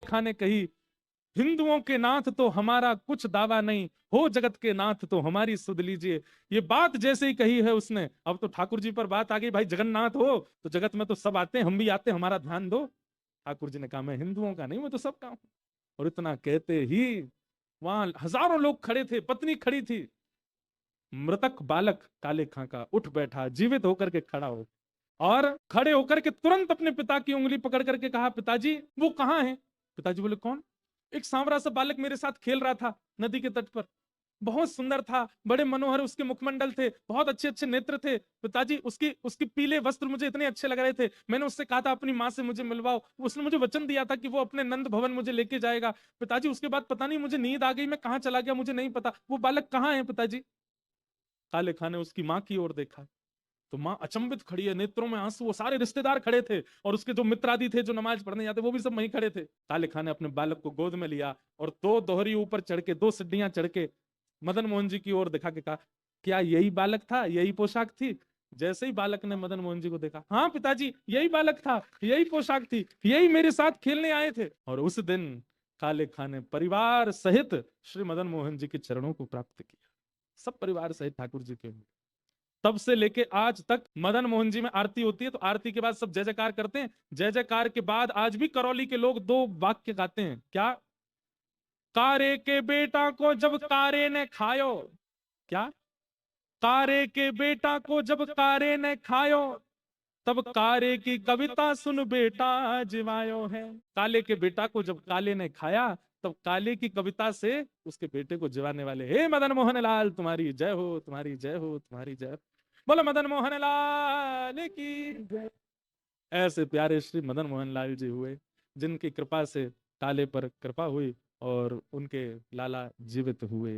खां ने कही, हिंदुओं के नाथ तो हमारा कुछ दावा नहीं, हो जगत के नाथ तो हमारी सुध लीजिए। ये बात जैसे ही कही है उसने, अब तो ठाकुर जी पर बात आ गई, भाई जगन्नाथ हो तो जगत में तो सब आते हैं, हम भी आते हैं, हमारा ध्यान दो। ठाकुर जी ने कहा, मैं हिंदुओं का नहीं, मैं तो सबका हूं। और इतना कहते ही वहां हजारों लोग खड़े थे, पत्नी खड़ी थी। मृतक बालक काले खां का उठ बैठा, जीवित होकर के खड़ा हो, और खड़े होकर के तुरंत अपने पिता की उंगली पकड़ करके कहा, पिताजी वो कहाँ है? पिताजी बोले, कौन? एक सांवरा सा बालक मेरे साथ खेल रहा था नदी के तट पर, बहुत सुंदर था, बड़े मनोहर उसके मुखमंडल थे, बहुत अच्छे अच्छे नेत्र थे। पिताजी उसकी उसके पीले वस्त्र मुझे इतने अच्छे लग रहे थे, मैंने उससे कहा था अपनी माँ से मुझे मिलवाओ, उसने मुझे वचन दिया था कि वो अपने नंद भवन मुझे लेके जाएगा। पिताजी उसके बाद पता नहीं मुझे नींद आ गई, मैं कहाँ चला गया मुझे नहीं पता, वो बालक कहाँ है पिताजी? काले खां ने उसकी माँ की ओर देखा, तो माँ अचंभित खड़ी है, नेत्रों में आंसू। वो सारे रिश्तेदार खड़े थे, और उसके जो मित्र आदि थे जो नमाज पढ़ने जाते, वो भी सब वहीं खड़े थे। काले खां ने अपने बालक को गोद में लिया, और दो दोहरी ऊपर चढ़ के, दो सीढ़ियां चढ़ के मदन मोहन जी की ओर दिखा के कहा, क्या यही बालक था, यही पोशाक थी? जैसे ही बालक ने मदन मोहन जी को देखा, हाँ पिताजी यही बालक था, यही पोशाक थी, यही मेरे साथ खेलने आए थे। और उस दिन काले खां ने परिवार सहित श्री मदन मोहन जी के चरणों को प्राप्त किया, सब परिवार सहित ठाकुर जी के। तब से लेके आज तक मदन मोहन जी में आरती होती है, तो आरती के बाद सब जय जयकार करते हैं। जय जयकार के बाद आज भी करौली के लोग दो वाक्य गाते हैं, क्या? कारे के बेटा को जब कारे ने खायो, क्या? कारे के बेटा को जब कारे ने खायो, तब कारे की कविता सुन बेटा जिवायो है। काले के बेटा को जब काले ने खाया, तब काले की कविता से उसके बेटे को जिवाने वाले, हे मदन मोहन लाल तुम्हारी जय हो, तुम्हारी जय हो, तुम्हारी जय हो। बोलो मदन मोहन लाल की जय। ऐसे प्यारे श्री मदन मोहन लाल जी हुए, जिनकी कृपा से काले पर कृपा हुई और उनके लाला जीवित हुए।